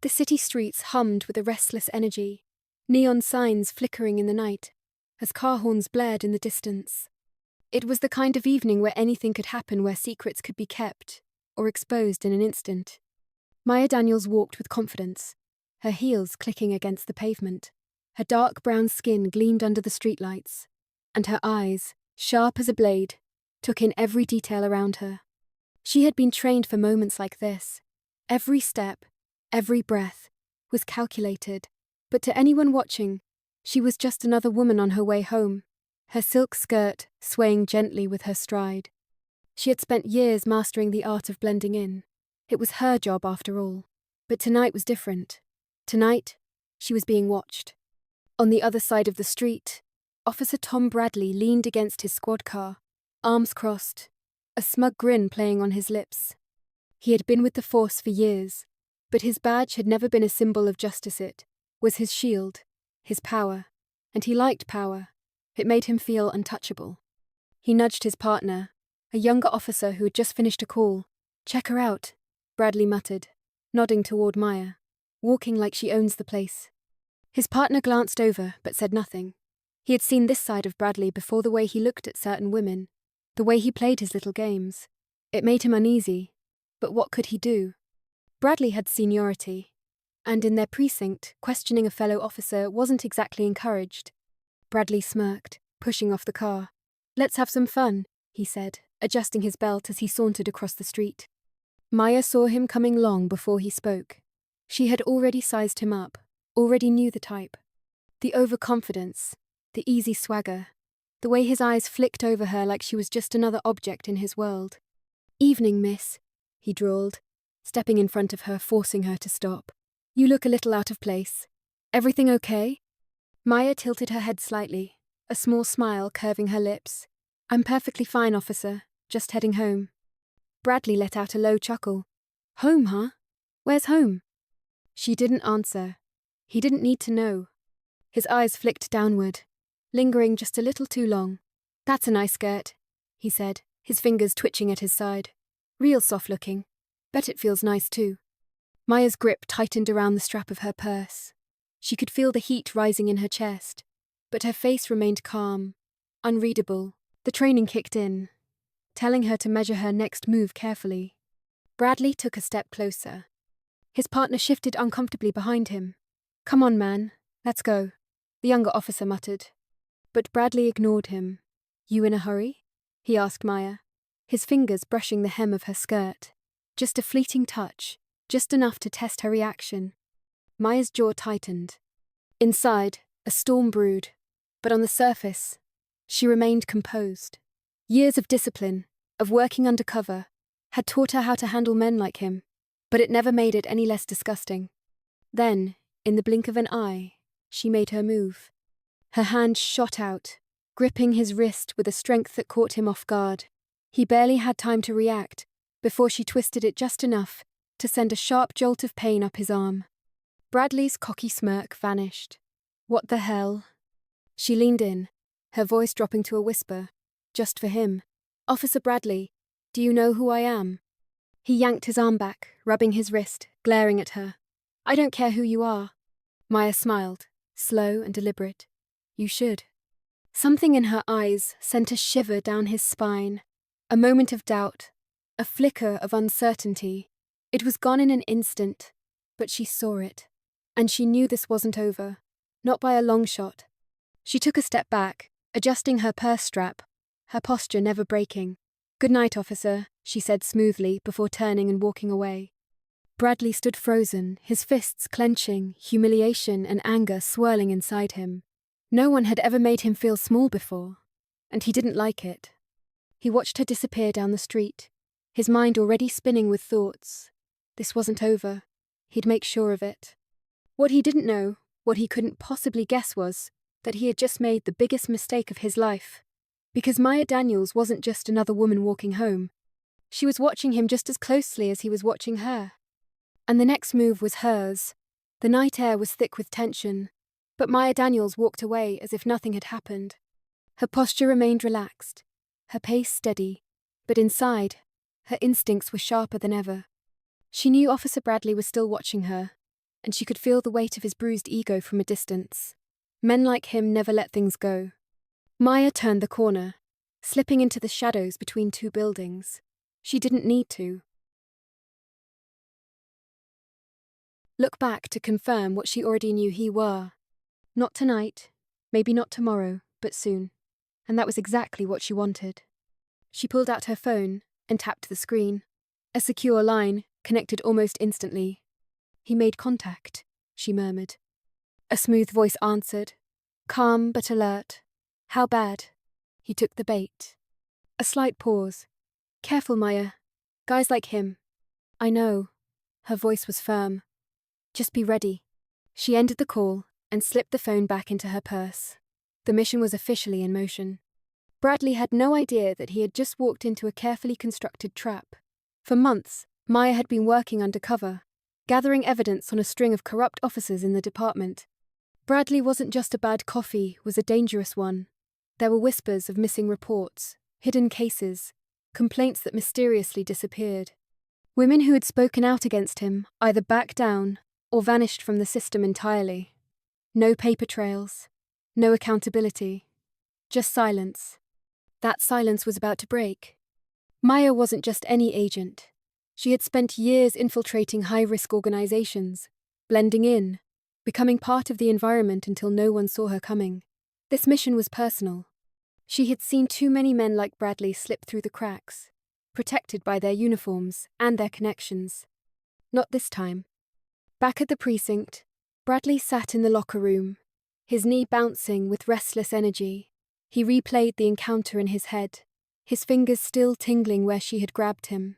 The city streets hummed with a restless energy, neon signs flickering in the night as car horns blared in the distance. It was the kind of evening where anything could happen, where secrets could be kept or exposed in an instant. Maya Daniels walked with confidence, her heels clicking against the pavement. Her dark brown skin gleamed under the streetlights, and her eyes, sharp as a blade, took in every detail around her. She had been trained for moments like this. Every step, every breath, was calculated, but to anyone watching, she was just another woman on her way home, her silk skirt swaying gently with her stride. She had spent years mastering the art of blending in. It was her job after all. But tonight was different. Tonight, she was being watched. On the other side of the street, Officer Tom Bradley leaned against his squad car, arms crossed, a smug grin playing on his lips. He had been with the force for years, but his badge had never been a symbol of justice. It was his shield, his power, and he liked power. It made him feel untouchable. He nudged his partner, a younger officer who had just finished a call. "Check her out," Bradley muttered, nodding toward Maya, walking like she owns the place. His partner glanced over but said nothing. He had seen this side of Bradley before, the way he looked at certain women, the way he played his little games. It made him uneasy, but what could he do? Bradley had seniority, and in their precinct, questioning a fellow officer wasn't exactly encouraged. Bradley smirked, pushing off the car. "Let's have some fun," he said, adjusting his belt as he sauntered across the street. Maya saw him coming long before he spoke. She had already sized him up, already knew the type. The overconfidence, the easy swagger, the way his eyes flicked over her like she was just another object in his world. "Evening, miss," he drawled, stepping in front of her, forcing her to stop. "You look a little out of place. Everything okay?" Maya tilted her head slightly, a small smile curving her lips. "I'm perfectly fine, officer. Just heading home." Bradley let out a low chuckle. "Home, huh? Where's home?" She didn't answer. He didn't need to know. His eyes flicked downward, lingering just a little too long. "That's a nice skirt," he said, his fingers twitching at his side. "Real soft-looking. Bet it feels nice too." Maya's grip tightened around the strap of her purse. She could feel the heat rising in her chest, but her face remained calm, unreadable. The training kicked in, telling her to measure her next move carefully. Bradley took a step closer. His partner shifted uncomfortably behind him. "Come on, man, let's go," the younger officer muttered. But Bradley ignored him. "You in a hurry?" he asked Maya, his fingers brushing the hem of her skirt. Just a fleeting touch, just enough to test her reaction. Maya's jaw tightened. Inside, a storm brewed, but on the surface, she remained composed. Years of discipline, of working undercover, had taught her how to handle men like him, but it never made it any less disgusting. Then, in the blink of an eye, she made her move. Her hand shot out, gripping his wrist with a strength that caught him off guard. He barely had time to react before she twisted it just enough to send a sharp jolt of pain up his arm. Bradley's cocky smirk vanished. "What the hell?" She leaned in, her voice dropping to a whisper, just for him. "Officer Bradley, do you know who I am?" He yanked his arm back, rubbing his wrist, glaring at her. "I don't care who you are." Maya smiled, slow and deliberate. "You should." Something in her eyes sent a shiver down his spine. A moment of doubt, a flicker of uncertainty. It was gone in an instant, but she saw it. And she knew this wasn't over, not by a long shot. She took a step back, adjusting her purse strap, her posture never breaking. "Good night, officer," she said smoothly before turning and walking away. Bradley stood frozen, his fists clenching, humiliation and anger swirling inside him. No one had ever made him feel small before, and he didn't like it. He watched her disappear down the street, his mind already spinning with thoughts. This wasn't over. He'd make sure of it. What he didn't know, what he couldn't possibly guess, was that he had just made the biggest mistake of his life. Because Maya Daniels wasn't just another woman walking home. She was watching him just as closely as he was watching her. And the next move was hers. The night air was thick with tension, but Maya Daniels walked away as if nothing had happened. Her posture remained relaxed, her pace steady, but inside, her instincts were sharper than ever. She knew Officer Bradley was still watching her, and she could feel the weight of his bruised ego from a distance. Men like him never let things go. Maya turned the corner, slipping into the shadows between two buildings. She didn't need to. Look back to confirm what she already knew he were. Not tonight, maybe not tomorrow, but soon. And that was exactly what she wanted. She pulled out her phone and tapped the screen. A secure line, connected almost instantly. "He made contact," she murmured. A smooth voice answered, calm but alert. "How bad?" He took the bait. A slight pause. "Careful, Maya. Guys like him." "I know." Her voice was firm. "Just be ready." She ended the call and slipped the phone back into her purse. The mission was officially in motion. Bradley had no idea that he had just walked into a carefully constructed trap. For months, Maya had been working undercover, gathering evidence on a string of corrupt officers in the department. Bradley wasn't just a bad coffee, was a dangerous one. There were whispers of missing reports, hidden cases, complaints that mysteriously disappeared. Women who had spoken out against him either backed down or vanished from the system entirely. No paper trails, no accountability, just silence. That silence was about to break. Maya wasn't just any agent. She had spent years infiltrating high-risk organizations, blending in, becoming part of the environment until no one saw her coming. This mission was personal. She had seen too many men like Bradley slip through the cracks, protected by their uniforms and their connections. Not this time. Back at the precinct, Bradley sat in the locker room, his knee bouncing with restless energy. He replayed the encounter in his head, his fingers still tingling where she had grabbed him.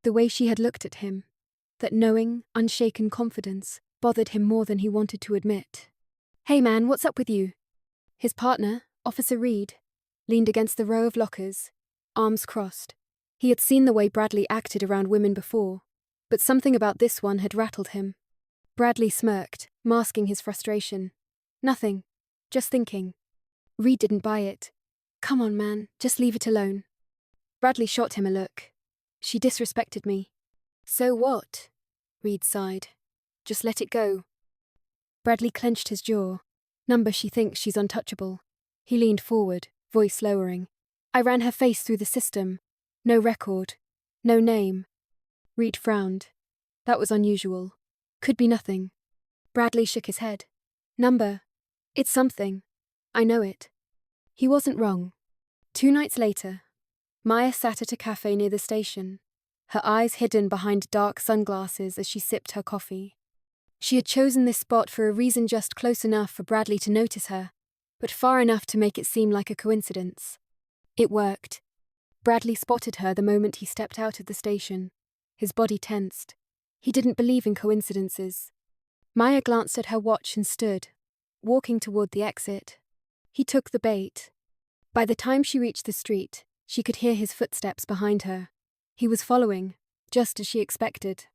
The way she had looked at him, that knowing, unshaken confidence, bothered him more than he wanted to admit. "Hey man, what's up with you?" His partner, Officer Reed, leaned against the row of lockers, arms crossed. He had seen the way Bradley acted around women before, but something about this one had rattled him. Bradley smirked, masking his frustration. "Nothing. Just thinking." Reed didn't buy it. "Come on, man, just leave it alone." Bradley shot him a look. "She disrespected me." "So what?" Reed sighed. "Just let it go." Bradley clenched his jaw. "Number, she thinks she's untouchable." He leaned forward, voice lowering. "I ran her face through the system. No record. No name." Reed frowned. That was unusual. Could be nothing. Bradley shook his head. "Number. It's something. I know it." He wasn't wrong. 2 nights later, Maya sat at a cafe near the station, her eyes hidden behind dark sunglasses as she sipped her coffee. She had chosen this spot for a reason just close enough for Bradley to notice her, but far enough to make it seem like a coincidence. It worked. Bradley spotted her the moment he stepped out of the station. His body tensed. He didn't believe in coincidences. Maya glanced at her watch and stood, walking toward the exit. He took the bait. By the time she reached the street, she could hear his footsteps behind her. He was following, just as she expected.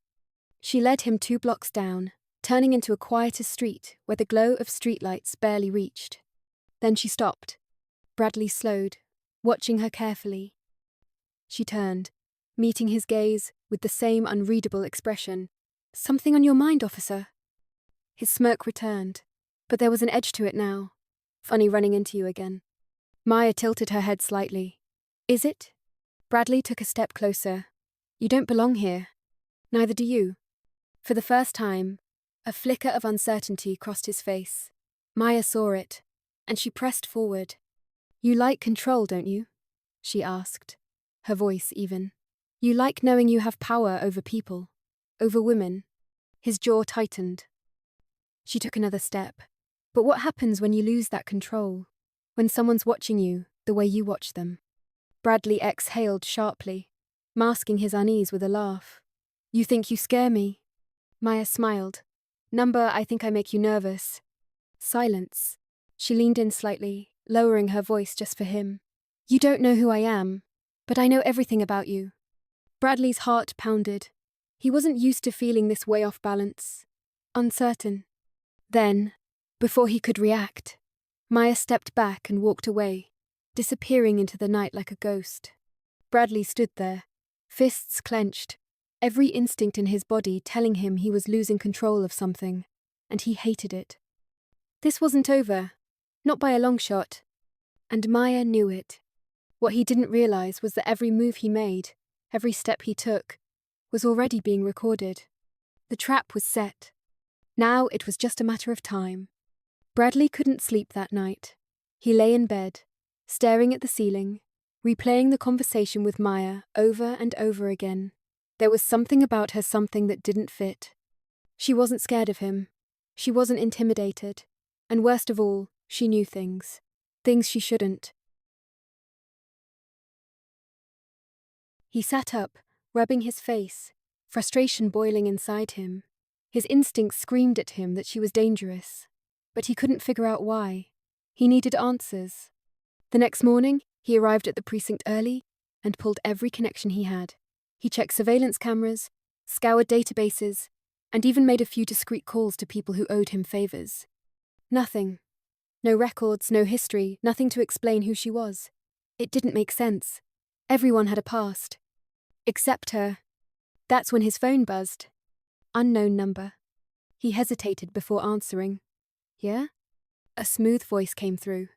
She led him 2 blocks down, turning into a quieter street where the glow of streetlights barely reached. Then she stopped. Bradley slowed, watching her carefully. She turned, meeting his gaze with the same unreadable expression. "Something on your mind, officer?" His smirk returned, but there was an edge to it now. "Funny running into you again." Maya tilted her head slightly. "Is it?" Bradley took a step closer. "You don't belong here. Neither do you." For the first time, a flicker of uncertainty crossed his face. Maya saw it, and she pressed forward. "You like control, don't you?" she asked, her voice even. "You like knowing you have power over people, over women." His jaw tightened. She took another step. "But what happens when you lose that control? When someone's watching you the way you watch them?" Bradley exhaled sharply, masking his unease with a laugh. "You think you scare me?" Maya smiled. "Number, I think I make you nervous." Silence. She leaned in slightly, lowering her voice just for him. "You don't know who I am, but I know everything about you." Bradley's heart pounded. He wasn't used to feeling this way off balance. Uncertain. Then, before he could react, Maya stepped back and walked away, disappearing into the night like a ghost. Bradley stood there, fists clenched, every instinct in his body telling him he was losing control of something, and he hated it. This wasn't over, not by a long shot, and Maya knew it. What he didn't realize was that every move he made, every step he took, was already being recorded. The trap was set. Now it was just a matter of time. Bradley couldn't sleep that night. He lay in bed, staring at the ceiling, replaying the conversation with Maya over and over again. There was something about her, something that didn't fit. She wasn't scared of him. She wasn't intimidated. And worst of all, she knew things. Things she shouldn't. He sat up, rubbing his face, frustration boiling inside him. His instincts screamed at him that she was dangerous, but he couldn't figure out why. He needed answers. The next morning, he arrived at the precinct early and pulled every connection he had. He checked surveillance cameras, scoured databases, and even made a few discreet calls to people who owed him favors. Nothing. No records, no history, nothing to explain who she was. It didn't make sense. Everyone had a past. Except her. That's when his phone buzzed. Unknown number. He hesitated before answering. Yeah? A smooth voice came through.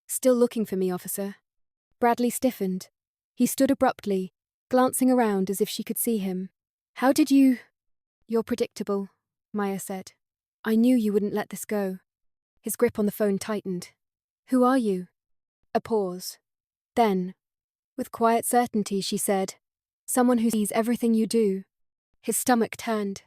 Still looking for me, officer. Bradley stiffened. He stood abruptly, glancing around as if she could see him. How did you... You're predictable, Maya said. I knew you wouldn't let this go. His grip on the phone tightened. Who are you? A pause. Then, with quiet certainty, she said, someone who sees everything you do. His stomach turned.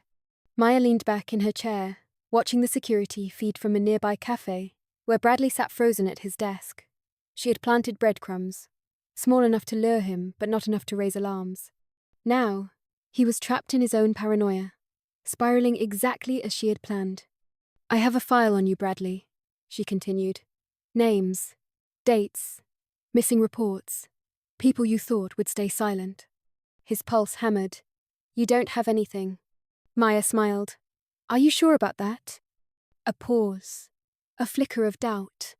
Maya leaned back in her chair, watching the security feed from a nearby cafe, where Bradley sat frozen at his desk. She had planted breadcrumbs, small enough to lure him, but not enough to raise alarms. Now, he was trapped in his own paranoia, spiraling exactly as she had planned. I have a file on you, Bradley, she continued. Names, dates, missing reports, people you thought would stay silent. His pulse hammered. You don't have anything. Maya smiled. Are you sure about that? A pause. A flicker of doubt.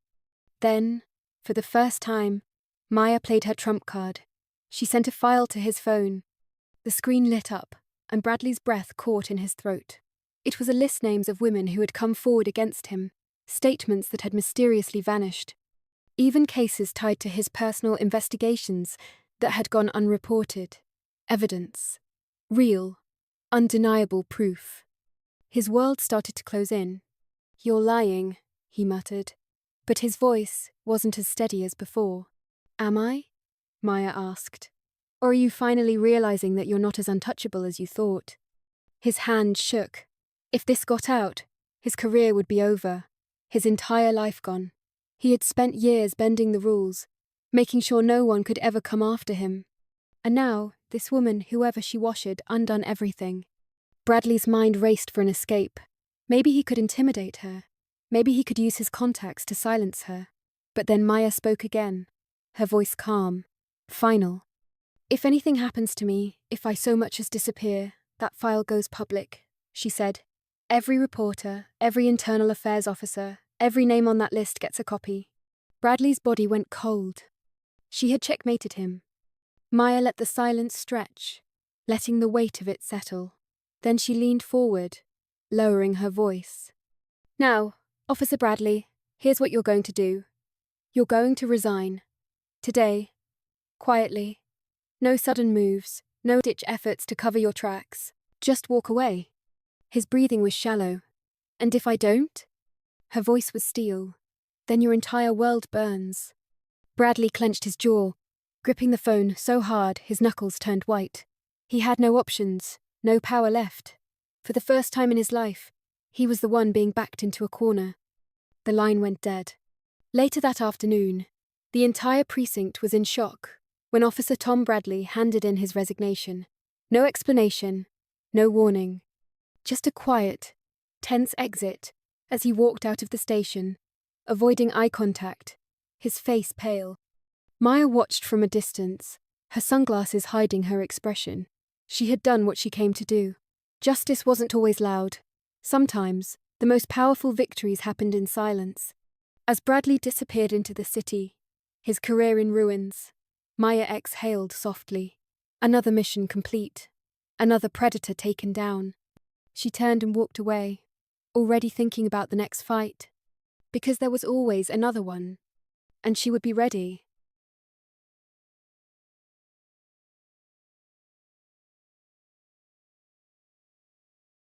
Then, for the first time, Maya played her trump card. She sent a file to his phone. The screen lit up, and Bradley's breath caught in his throat. It was a list names of women who had come forward against him, statements that had mysteriously vanished. Even cases tied to his personal investigations that had gone unreported. Evidence. Real, undeniable proof. His world started to close in. You're lying, he muttered. But his voice wasn't as steady as before. Am I? Maya asked. Or are you finally realizing that you're not as untouchable as you thought? His hand shook. If this got out, his career would be over. His entire life gone. He had spent years bending the rules, making sure no one could ever come after him. And now, this woman, whoever she was, had undone everything. Bradley's mind raced for an escape. Maybe he could intimidate her. Maybe he could use his contacts to silence her. But then Maya spoke again, her voice calm, final. If anything happens to me, if I so much as disappear, that file goes public, she said. Every reporter, every internal affairs officer, every name on that list gets a copy. Bradley's body went cold. She had checkmated him. Maya let the silence stretch, letting the weight of it settle. Then she leaned forward, lowering her voice. Now, Officer Bradley, here's what you're going to do. You're going to resign. Today. Quietly. No sudden moves, no ditch efforts to cover your tracks. Just walk away. His breathing was shallow. And if I don't? Her voice was steel. Then your entire world burns. Bradley clenched his jaw, gripping the phone so hard his knuckles turned white. He had no options, no power left. For the first time in his life, he was the one being backed into a corner. The line went dead. Later that afternoon, the entire precinct was in shock when Officer Tom Bradley handed in his resignation. No explanation, no warning. Just a quiet, tense exit as he walked out of the station, avoiding eye contact, his face pale. Maya watched from a distance, her sunglasses hiding her expression. She had done what she came to do. Justice wasn't always loud. Sometimes, the most powerful victories happened in silence. As Bradley disappeared into the city, his career in ruins, Maya exhaled softly. Another mission complete. Another predator taken down. She turned and walked away, already thinking about the next fight. Because there was always another one. And she would be ready.